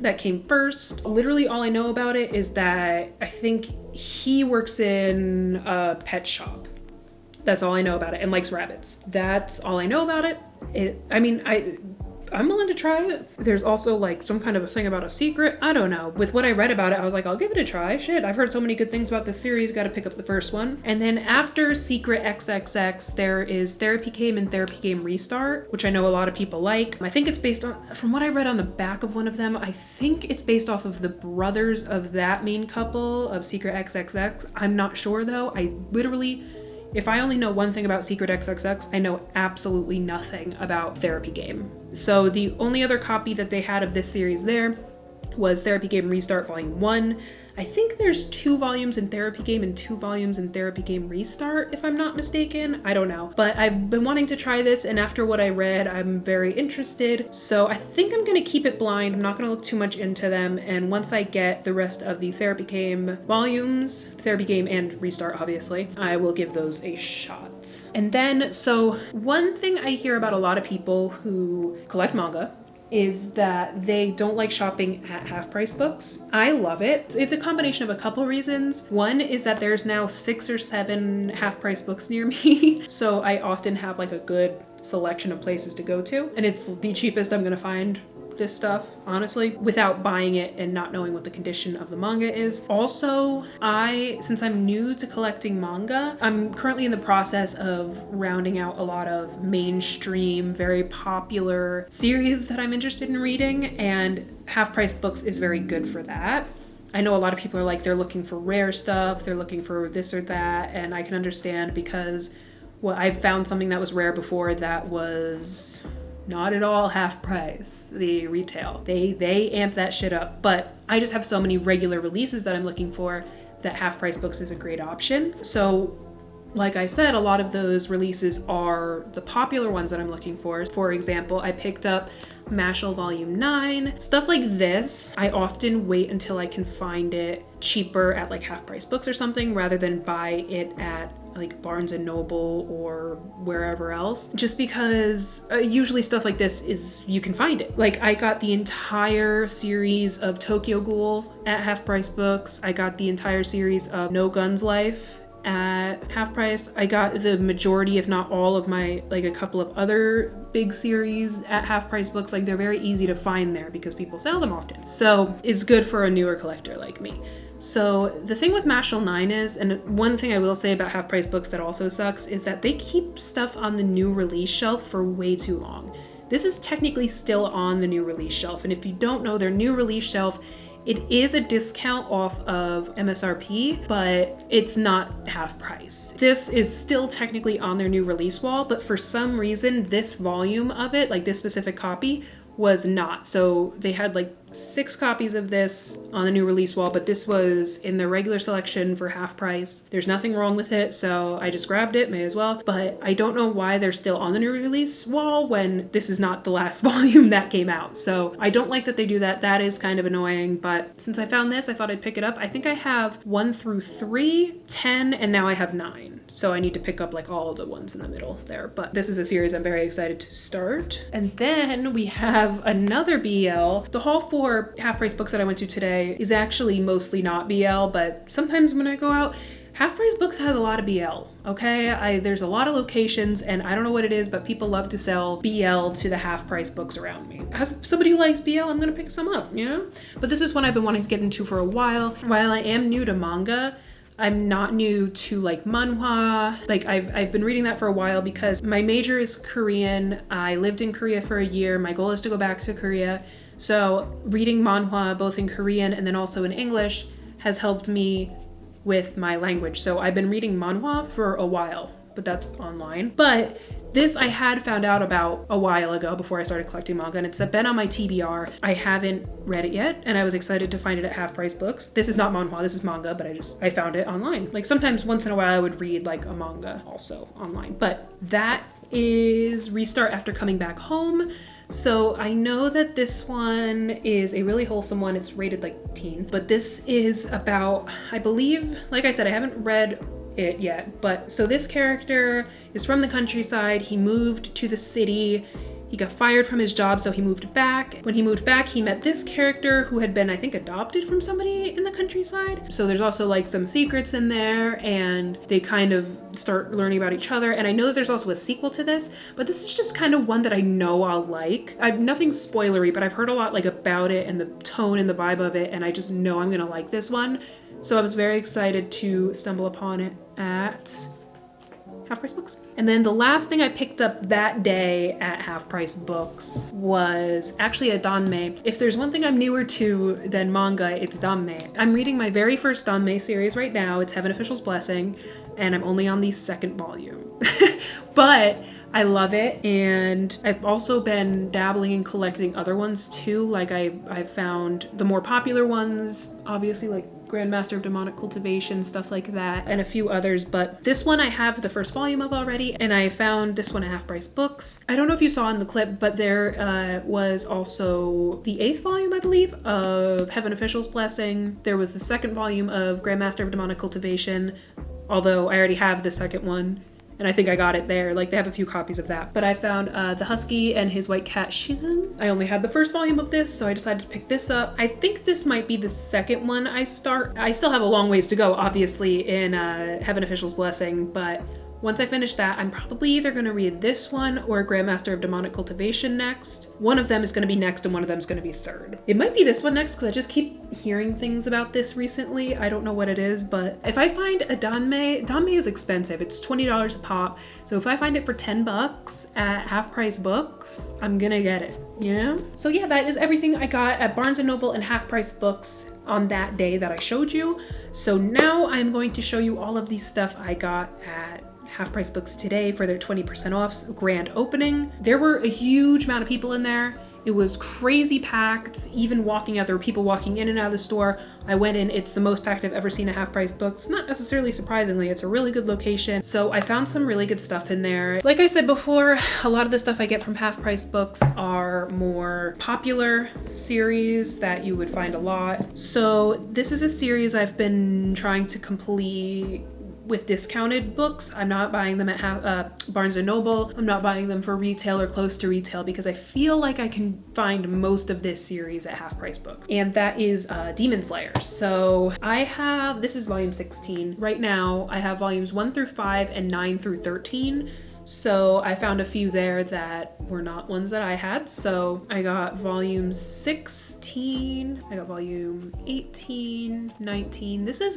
that came first. Literally all I know about it is that I think he works in a pet shop. That's all I know about it, and likes rabbits. That's all I know about it. I'm willing to try it. There's also like some kind of a thing about a secret. I don't know. With what I read about it, I was like, I'll give it a try. Shit, I've heard so many good things about this series. Got to pick up the first one. And then after Secret XXX, there is Therapy Game and Therapy Game Restart, which I know a lot of people like. I think it's based on, from what I read on the back of one of them, I think it's based off of the brothers of that main couple of Secret XXX. I'm not sure though. If I only know one thing about Secret XXX, I know absolutely nothing about Therapy Game. So the only other copy that they had of this series there was Therapy Game Restart Volume 1. I think there's 2 volumes in Therapy Game and 2 volumes in Therapy Game Restart, if I'm not mistaken. I don't know. But I've been wanting to try this, and after what I read, I'm very interested. So I think I'm going to keep it blind. I'm not going to look too much into them. And once I get the rest of the Therapy Game volumes, Therapy Game and Restart, obviously, I will give those a shot. And then, so one thing I hear about a lot of people who collect manga is that they don't like shopping at half-price books. I love it. It's a combination of a couple reasons. One is that there's now 6 or 7 half-price books near me, so I often have like a good selection of places to go to, and it's the cheapest I'm gonna find this stuff, honestly, without buying it and not knowing what the condition of the manga is. Also, since I'm new to collecting manga, I'm currently in the process of rounding out a lot of mainstream, very popular series that I'm interested in reading, and half-price books is very good for that. I know a lot of people are like, they're looking for rare stuff, they're looking for this or that, and I can understand, because I've found something that was rare before that was not at all half price, the retail. They amp that shit up. But I just have so many regular releases that I'm looking for that half price books is a great option. So like I said, a lot of those releases are the popular ones that I'm looking for. For example, I picked up Mashal Volume 9. Stuff like this, I often wait until I can find it cheaper at like half price books or something, rather than buy it at like Barnes and Noble or wherever else, just because usually stuff like this is, you can find it. Like I got the entire series of Tokyo Ghoul at half price books. I got the entire series of No Guns Life at half price. I got the majority, if not all of my, like a couple of other big series at half price books. Like they're very easy to find there because people sell them often. So it's good for a newer collector like me. So the thing with Mashal 9 is, and one thing I will say about half price books that also sucks, is that they keep stuff on the new release shelf for way too long. This is technically still on the new release shelf, and if you don't know, their new release shelf, it is a discount off of MSRP, but it's not half price. This is still technically on their new release wall, but for some reason, this volume of it, like this specific copy, was not. So they had like 6 copies of this on the new release wall, but this was in the regular selection for half price. There's nothing wrong with it, so I just grabbed it, may as well. But I don't know why they're still on the new release wall when this is not the last volume that came out. So I don't like that they do that. That is kind of annoying, but since I found this, I thought I'd pick it up. I think I have 1 through 3, 10, and now I have 9. So I need to pick up like all of the ones in the middle there. But this is a series I'm very excited to start. And then we have another BL. The haul for half price books that I went to today is actually mostly not BL, but sometimes when I go out, half price books has a lot of BL, okay? There's a lot of locations, and I don't know what it is, but people love to sell BL to the half price books around me. As somebody who likes BL, I'm gonna pick some up, you know? But this is one I've been wanting to get into for a while. While I am new to manga, I'm not new to like manhwa. Like I've been reading that for a while because my major is Korean. I lived in Korea for a year. My goal is to go back to Korea. So reading manhwa both in Korean and then also in English has helped me with my language. So I've been reading manhwa for a while, but that's online. But this I had found out about a while ago before I started collecting manga, and it's been on my TBR. I haven't read it yet, and I was excited to find it at Half Price Books. This is not manhwa, this is manga, but I found it online. Like sometimes once in a while I would read like a manga also online. But that is Restart After Coming Back Home. So I know that this one is a really wholesome one. It's rated like teen, but this is about, I believe, like I said, I haven't read it yet, but so this character is from the countryside. He moved to the city. He got fired from his job, so he moved back. When he moved back, he met this character who had been, I think, adopted from somebody in the countryside. So there's also like some secrets in there, and they kind of start learning about each other. And I know that there's also a sequel to this, but this is just kind of one that I know I'll like. Nothing spoilery, but I've heard a lot like about it and the tone and the vibe of it, and I just know I'm gonna like this one. So I was very excited to stumble upon it at Half Price Books. And then the last thing I picked up that day at Half Price Books was actually a danme. If there's one thing I'm newer to than manga, it's danme. I'm reading my very first danme series right now. It's Heaven Official's Blessing, and I'm only on the second volume. But I love it, and I've also been dabbling in collecting other ones too. Like I've found the more popular ones, obviously like Grandmaster of Demonic Cultivation, stuff like that, and a few others, but this one I have the first volume of already, and I found this one at Half Price Books. I don't know if you saw in the clip, but there was also the 8th volume, I believe, of Heaven Official's Blessing. There was the 2nd volume of Grandmaster of Demonic Cultivation, although I already have the 2nd one. And I think I got it there. Like, they have a few copies of that. But I found The Husky and His White Cat Shizun. I only had the first volume of this, so I decided to pick this up. I think this might be the second one I start. I still have a long ways to go, obviously, in Heaven Official's Blessing, but once I finish that, I'm probably either going to read this one or Grandmaster of Demonic Cultivation next. One of them is going to be next and one of them is going to be third. It might be this one next because I just keep hearing things about this recently. I don't know what it is, but if I find a danme is expensive. It's $20 a pop. So if I find it for $10 at Half Price Books, I'm gonna get it, you know? So yeah, that is everything I got at Barnes & Noble and Half Price Books on that day that I showed you. So now I'm going to show you all of the stuff I got at Half Price Books today for their 20% off grand opening. There were a huge amount of people in there. It was crazy packed. Even walking out, there were people walking in and out of the store. I went in, it's the most packed I've ever seen at Half Price Books. Not necessarily surprisingly, it's a really good location. So I found some really good stuff in there. Like I said before, a lot of the stuff I get from Half Price Books are more popular series that you would find a lot. So this is a series I've been trying to complete with discounted books. I'm not buying them at Barnes & Noble. I'm not buying them for retail or close to retail because I feel like I can find most of this series at Half Price Books. And that is Demon Slayer. So this is volume 16. Right now I have volumes 1 through 5 and 9 through 13. So I found a few there that were not ones that I had. So I got volume 16, I got volume 18, 19. This is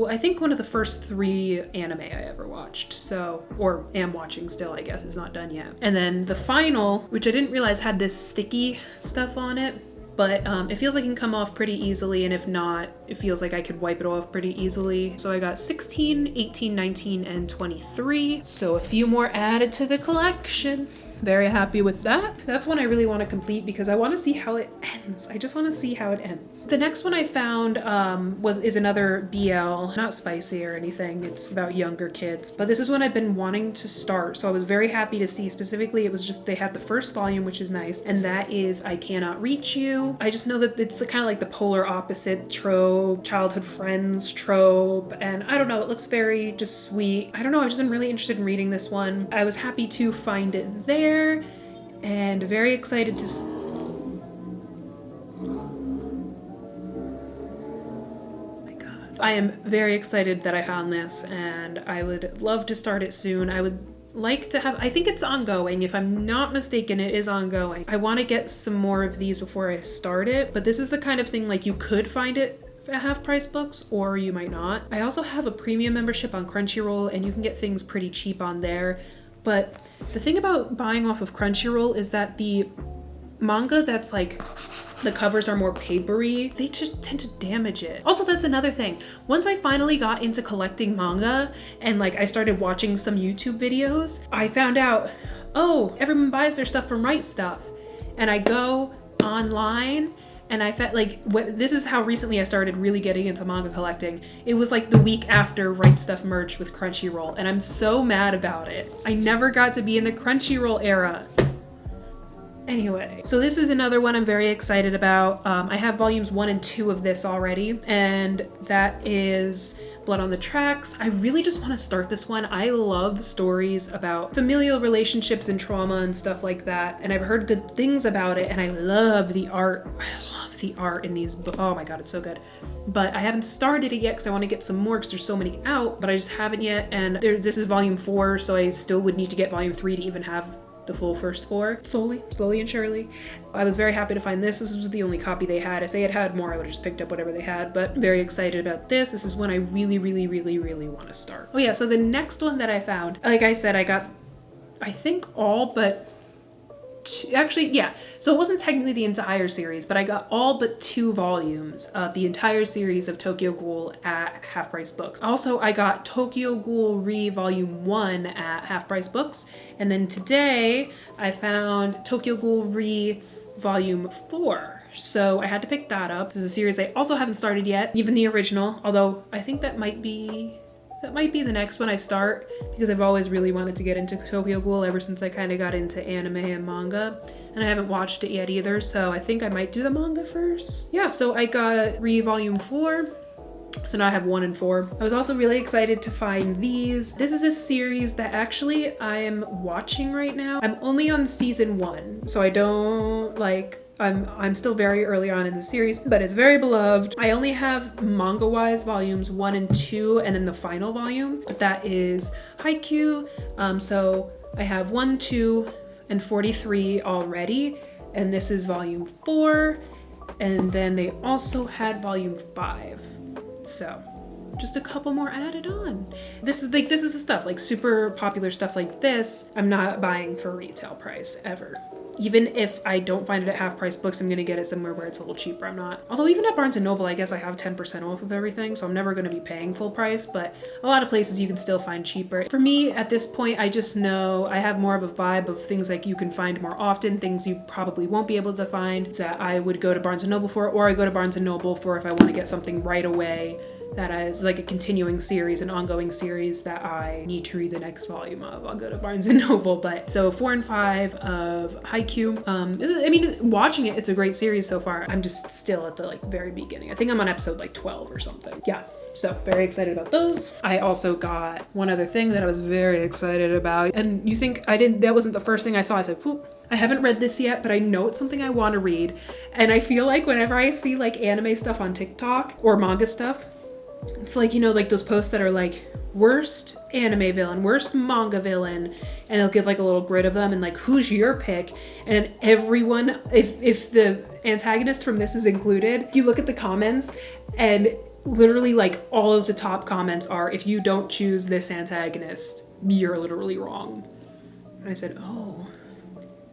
I think one of the first 3 anime I ever watched, so, or am watching still, I guess, it's not done yet. And then the final, which I didn't realize had this sticky stuff on it, but it feels like it can come off pretty easily, and if not, it feels like I could wipe it off pretty easily. So I got 16, 18, 19, and 23, so a few more added to the collection. Very happy with that. That's one I really want to complete because I want to see how it ends. I just want to see how it ends. The next one I found is another BL, not spicy or anything. It's about younger kids, but this is one I've been wanting to start. So I was very happy to see. Specifically, it was just they had the first volume, which is nice, and that is I Cannot Reach You. I just know that it's the kind of like the polar opposite trope, childhood friends trope, and I don't know. It looks very just sweet. I don't know. I've just been really interested in reading this one. I was happy to find it there. And very excited to my God. I am very excited that I found this, and I would love to start it soon. I would like to have, I think it's ongoing. If I'm not mistaken, it is ongoing. I want to get some more of these before I start it, but this is the kind of thing like you could find it at Half Price Books, or you might not. I also have a premium membership on Crunchyroll, and you can get things pretty cheap on there. But the thing about buying off of Crunchyroll is that the manga that's like, the covers are more papery, they just tend to damage it. Also, that's another thing. Once I finally got into collecting manga and like I started watching some YouTube videos, I found out, oh, everyone buys their stuff from Right Stuff. And I go online and I felt like, this is how recently I started really getting into manga collecting. It was like the week after Right Stuff merged with Crunchyroll, and I'm so mad about it. I never got to be in the Crunchyroll era. Anyway, so this is another one I'm very excited about. I have volumes 1 and 2 of this already, and that is Blood on the Tracks. I really just want to start this one. I love stories about familial relationships and trauma and stuff like that, and I've heard good things about it, and I love the art. I love the art in these books. Oh my god, it's so good. But I haven't started it yet because I want to get some more because there's so many out, but I just haven't yet, and this is volume 4, so I still would need to get volume 3 to even have the full first 4. Slowly and surely. I was very happy to find this. This was the only copy they had. If they had had more, I would have just picked up whatever they had, but very excited about this. This is one I really want to start. Oh yeah, so the next one that I found, like I said, I got, I think all but actually, yeah. So it wasn't technically the entire series, but I got all but 2 volumes of the entire series of Tokyo Ghoul at Half Price Books. Also, I got Tokyo Ghoul Re Volume 1 at Half Price Books. And then today, I found Tokyo Ghoul Re Volume 4. So I had to pick that up. This is a series I also haven't started yet, even the original, although I think that might be the next one I start, because I've always really wanted to get into Tokyo Ghoul ever since I kind of got into anime and manga, and I haven't watched it yet either, so I think I might do the manga first. Yeah, so I got Re Volume 4, so now I have 1 and 4. I was also really excited to find these. This is a series that actually I am watching right now. I'm only on season 1, so I don't like... I'm still very early on in the series, but it's very beloved. I only have manga-wise volumes 1 and 2, and then the final volume, but that is Haikyuu. So I have 1, 2, and 43 already, and this is volume 4, and then they also had volume 5. So just a couple more added on. This is the stuff, like super popular stuff like this, I'm not buying for retail price ever. Even if I don't find it at Half Price Books, I'm gonna get it somewhere where it's a little cheaper. I'm not. Although even at Barnes & Noble, I guess I have 10% off of everything, so I'm never gonna be paying full price, but a lot of places you can still find cheaper. For me, at this point, I just know I have more of a vibe of things like you can find more often, things you probably won't be able to find, that I would go to Barnes & Noble for, or I go to Barnes & Noble for if I wanna get something right away that is like a continuing series, an ongoing series that I need to read the next volume of. I'll go to Barnes & Noble. But so 4 and 5 of Haikyuu. I mean, watching it, it's a great series so far. I'm just still at the like very beginning. I think I'm on episode like 12 or something. Yeah. So very excited about those. I also got one other thing that I was very excited about. And you think that wasn't the first thing I saw. I said, poop. I haven't read this yet, but I know it's something I want to read. And I feel like whenever I see like anime stuff on TikTok or manga stuff, it's like, you know, like those posts that are like worst anime villain, worst manga villain, and they'll give like a little grid of them and like, who's your pick? And everyone, if the antagonist from this is included, you look at the comments and literally like all of the top comments are, if you don't choose this antagonist, you're literally wrong. And I said, oh.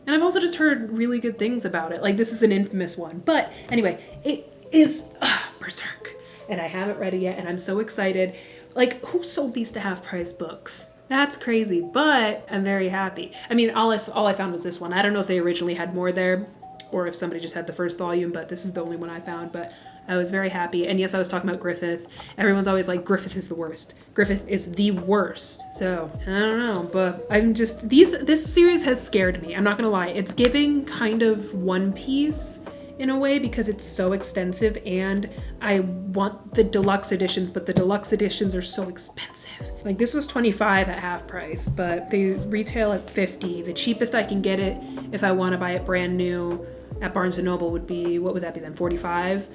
And I've also just heard really good things about it. Like this is an infamous one. But anyway, it is Berserk. And I haven't read it yet, and I'm so excited. Like, who sold these to Half Price Books? That's crazy, but I'm very happy. I mean, all I found was this one. I don't know if they originally had more there, or if somebody just had the first volume, but this is the only one I found, but I was very happy. And yes, I was talking about Griffith. Everyone's always like, Griffith is the worst. Griffith is the worst. So, I don't know, but I'm just, this series has scared me. I'm not gonna lie. It's giving kind of One Piece in a way because it's so extensive, and I want the deluxe editions, but the deluxe editions are so expensive. Like this was $25 at Half Price, but they retail at $50. The cheapest I can get it if I want to buy it brand new at Barnes & Noble would be, what would that be then, $45?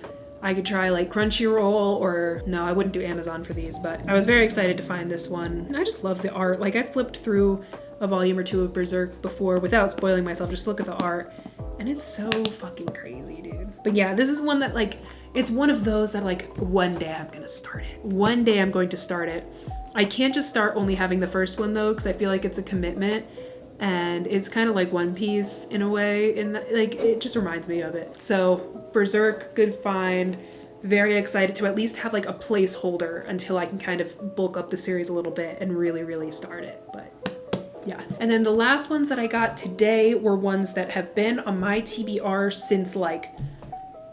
I could try like Crunchyroll, or no, I wouldn't do Amazon for these, but I was very excited to find this one. And I just love the art. Like I flipped through a volume or 2 of Berserk before without spoiling myself, just look at the art, and it's so fucking crazy, dude. But yeah, this is one that like it's one of those that like one day I'm gonna start it. One day I'm going to start it. I can't just start only having the first one though, because I feel like it's a commitment, and it's kind of like One Piece in a way, in that, like, it just reminds me of it. So Berserk, good find. Very excited to at least have like a placeholder until I can kind of bulk up the series a little bit and really start it. But yeah. And then the last ones that I got today were ones that have been on my TBR since like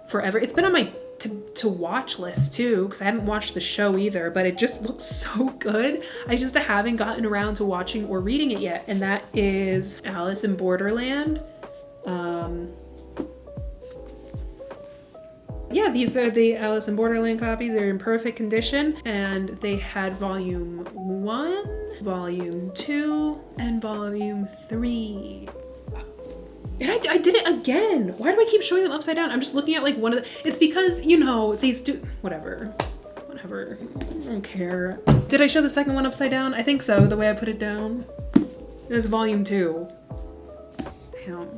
forever. It's been on my to watch list too, because I haven't watched the show either, but it just looks so good. I just haven't gotten around to watching or reading it yet, and that is Alice in Borderland. Yeah, these are the Alice in Borderland copies. They're in perfect condition, and they had volume 1, volume 2, and volume 3. And I did it again. Why do I keep showing them upside down? I'm just looking at like one of the, it's because, you know, these do, whatever, I don't care. Did I show the second one upside down? I think so, the way I put it down. It was volume 2. Damn.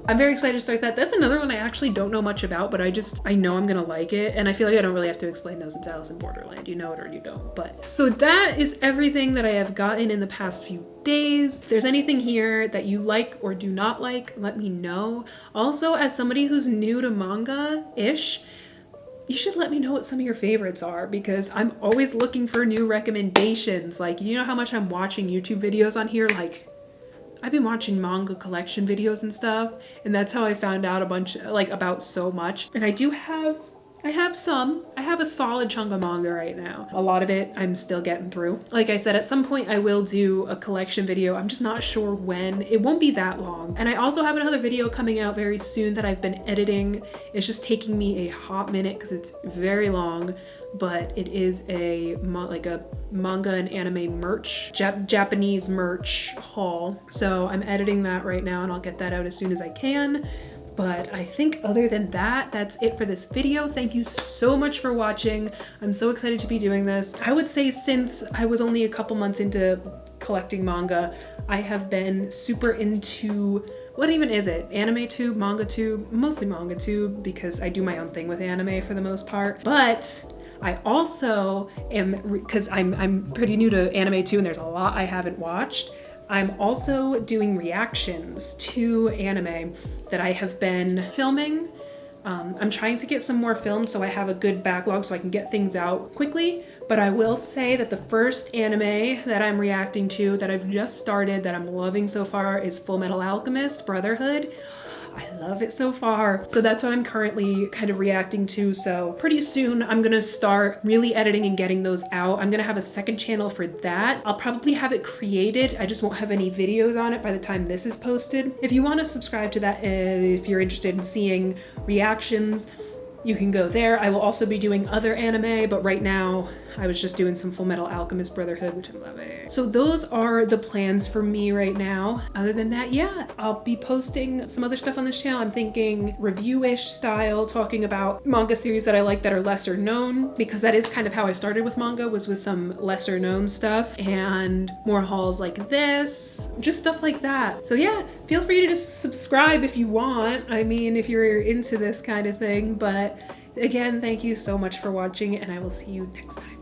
I'm very excited to start that. That's another one I actually don't know much about, but I know I'm gonna like it, and I feel like I don't really have to explain those. It's Alice in Borderland. You know it or you don't. But so that is everything that I have gotten in the past few days. If there's anything here that you like or do not like, let me know. Also, as somebody who's new to manga-ish, you should let me know what some of your favorites are, because I'm always looking for new recommendations. Like, you know how much I'm watching YouTube videos on here? Like, I've been watching manga collection videos and stuff, and that's how I found out a bunch, like, about so much. And I have a solid chunk of manga right now. A lot of it I'm still getting through. Like I said, at some point I will do a collection video. I'm just not sure when. It won't be that long. And I also have another video coming out very soon that I've been editing. It's just taking me a hot minute because it's very long, but it is like a manga and anime merch, Japanese merch haul. So I'm editing that right now, and I'll get that out as soon as I can. But I think other than that, that's it for this video. Thank you so much for watching. I'm so excited to be doing this. I would say since I was only a couple months into collecting manga, I have been super into, what even is it? Anime tube, manga tube, mostly manga tube, because I do my own thing with anime for the most part. But I also am, because I'm pretty new to anime too, and there's a lot I haven't watched, I'm also doing reactions to anime that I have been filming. I'm trying to get some more filmed so I have a good backlog so I can get things out quickly. But I will say that the first anime that I'm reacting to that I've just started that I'm loving so far is Fullmetal Alchemist Brotherhood. I love it so far. So that's what I'm currently kind of reacting to. So pretty soon I'm gonna start really editing and getting those out. I'm gonna have a second channel for that. I'll probably have it created. I just won't have any videos on it by the time this is posted. If you want to subscribe to that, if you're interested in seeing reactions, you can go there. I will also be doing other anime, but right now I was just doing some Fullmetal Alchemist Brotherhood, which I'm loving. So those are the plans for me right now. Other than that, yeah, I'll be posting some other stuff on this channel. I'm thinking review-ish style, talking about manga series that I like that are lesser known, because that is kind of how I started with manga, was with some lesser known stuff, and more hauls like this, just stuff like that. So yeah, feel free to just subscribe if you want. I mean, if you're into this kind of thing, but again, thank you so much for watching, and I will see you next time.